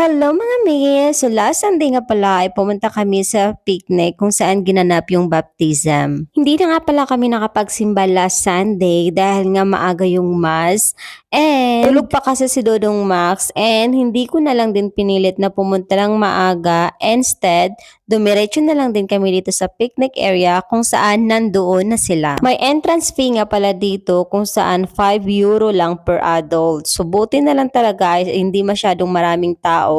Hello mga miss! So last Sunday nga pala ay pumunta kami sa picnic kung saan ginanap yung baptism. Hindi na nga pala kami nakapagsimba last Sunday dahil nga maaga yung mass and tulog pa kasi si Dodong Max and hindi ko na lang din pinilit na pumunta ng maaga. Instead, dumiretso na lang din kami dito sa picnic area kung saan nandoon na sila. May entrance fee nga pala dito kung saan 5 euro lang per adult. So buti na lang talaga ay hindi masyadong maraming tao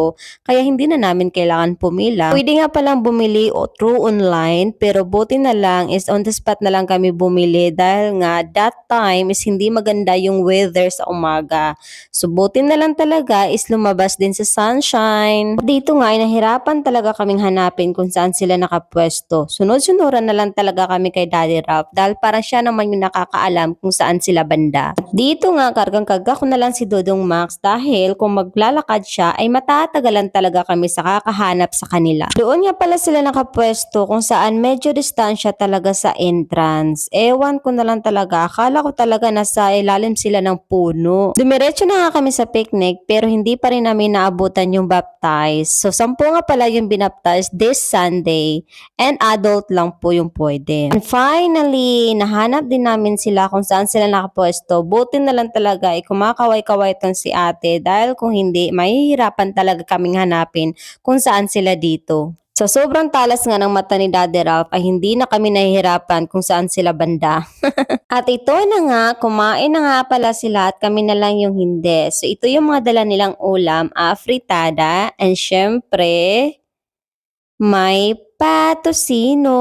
kaya hindi na namin kailangan pumila. Pwede nga palang bumili o through online pero buti na lang is on the spot na lang kami bumili dahil nga that time is hindi maganda yung weather sa umaga. So buti na lang talaga is lumabas din sa sunshine. Dito nga ay nahirapan talaga kaming hanapin kung saan sila nakapwesto. Sunod-sunuran na lang talaga kami kay Daddy Ralph dahil parang siya naman yung nakakaalam kung saan sila banda. At dito nga kargang-karga ko na lang si Dodong Max dahil kung maglalakad siya ay matatagalan talaga kami sa kakahanap sa kanila. Doon nga pala sila nakapwesto kung saan medyo distansya talaga sa entrance. Ewan ko na lang talaga, akala ko talaga nasa ilalim sila ng puno. Dumiretso na nga kami sa picnic pero hindi pa rin namin naabutan yung baptize. So 10 nga pala yung binaptize this Sunday and adult lang po yung pwede. And finally, nahanap din namin sila kung saan sila nakapwesto. Buti na lang talaga ay kumakaway-kaway tong si ate dahil kung hindi, mahihirapan talaga kaming hanapin kung saan sila dito. Sa sobrang talas nga ng mata ni Daddy Ralph ay hindi na kami nahihirapan kung saan sila banda. At ito na nga, kumain na nga pala sila at kami na lang yung hindi. So ito yung mga dala nilang ulam, fritada, and syempre, may patosino.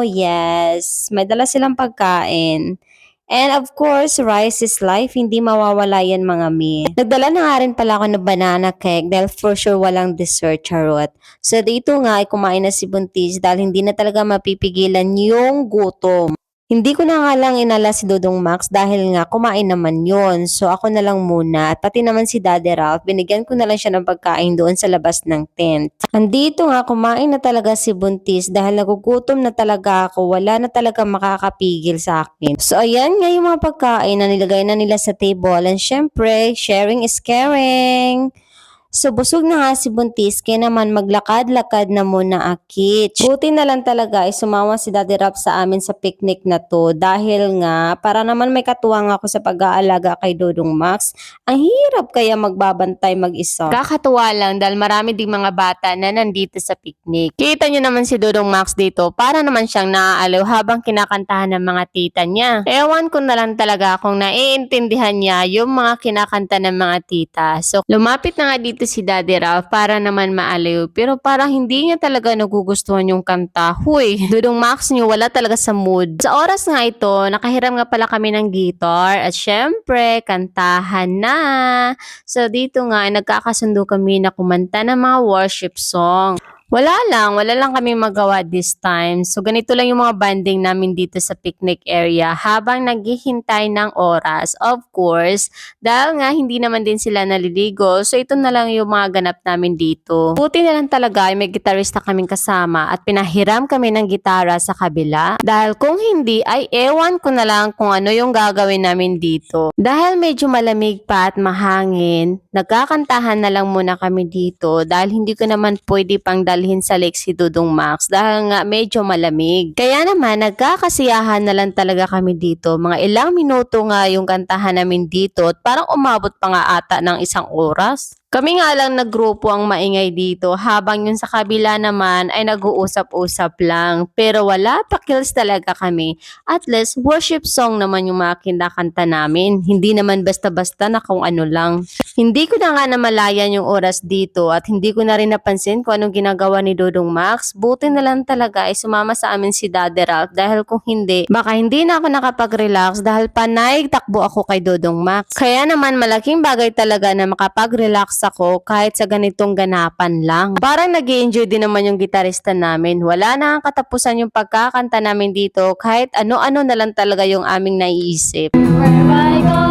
Yes, may dala silang pagkain. And of course, rice is life. Hindi mawawala yan mga mi. Nagdala na nga rin pala ako ng banana cake dahil for sure walang dessert, charot. So dito nga ay kumain na si Buntis dahil hindi na talaga mapipigilan yung gutom. Hindi ko na nga lang inala si Dodong Max dahil nga kumain naman yon. So ako na lang muna at pati naman si Daddy Ralph, binigyan ko na lang siya ng pagkain doon sa labas ng tent. Andito nga kumain na talaga si Buntis dahil nagugutom na talaga ako, wala na talaga makakapigil sa akin. So ayan nga yung mga pagkain na nilagay na nila sa table and syempre, sharing is caring. So busog na nga si Buntis kaya naman maglakad-lakad na muna akit. Buti na lang talaga ay sumama si Daddy Rap sa amin sa picnic na to dahil nga para naman may katuwang ako sa pag-aalaga kay Dodong Max. Ang hirap kaya magbabantay mag-isa. Kakatuwa lang dahil marami ding mga bata na nandito sa picnic. Kita nyo naman si Dodong Max dito para naman siyang naaaliw habang kinakantahan ng mga tita niya. Ewan ko na lang talaga kung naiintindihan niya yung mga kinakanta ng mga tita. So lumapit na nga dito si Daddy Ralph para naman maaliw pero parang hindi niya talaga nagugustuhan yung kanta. Huy, Dodong Max niyo wala talaga sa mood. Sa oras nga ito, nakahiram nga pala kami ng guitar at syempre, kantahan na. So dito nga, nagkakasundo kami na kumanta ng mga worship song. Wala lang kami magawa this time. So ganito lang yung mga banding namin dito sa picnic area habang naghihintay ng oras. Of course, dahil nga hindi naman din sila naliligo, so ito na lang yung mga ganap namin dito. Buti na lang talaga ay may gitarista kaming kasama at pinahiram kami ng gitara sa kabila. Dahil kung hindi ay ewan ko na lang kung ano yung gagawin namin dito. Dahil medyo malamig pa at mahangin, nagkakantahan na lang muna kami dito dahil hindi ko naman pwede pang dalhin sa lake si Dodong Max dahil nga medyo malamig. Kaya naman nagkakasiyahan na lang talaga kami dito. Mga ilang minuto nga yung kantahan namin dito at parang umabot pa nga ata ng 1 oras. Kami nga lang naggrupo ang maingay dito habang yun sa kabila naman ay nag-uusap-usap lang. Pero wala pa kills talaga kami. At least worship song naman yung mga kinakanta namin. Hindi naman basta-basta na kung ano lang. Hindi ko na nga namalayan yung oras dito at hindi ko na rin napansin kung anong ginagawa ni Dodong Max. Buti na lang talaga ay sumama sa amin si Daddy Ralph dahil kung hindi, baka hindi na ako nakapag-relax dahil panay takbo ako kay Dodong Max. Kaya naman malaking bagay talaga na makapag-relax ako kahit sa ganitong ganapan lang. Parang nag-i-enjoy din naman yung gitarista namin. Wala na ang katapusan yung pagkakanta namin dito kahit ano-ano na lang talaga yung aming naiisip. Where I go,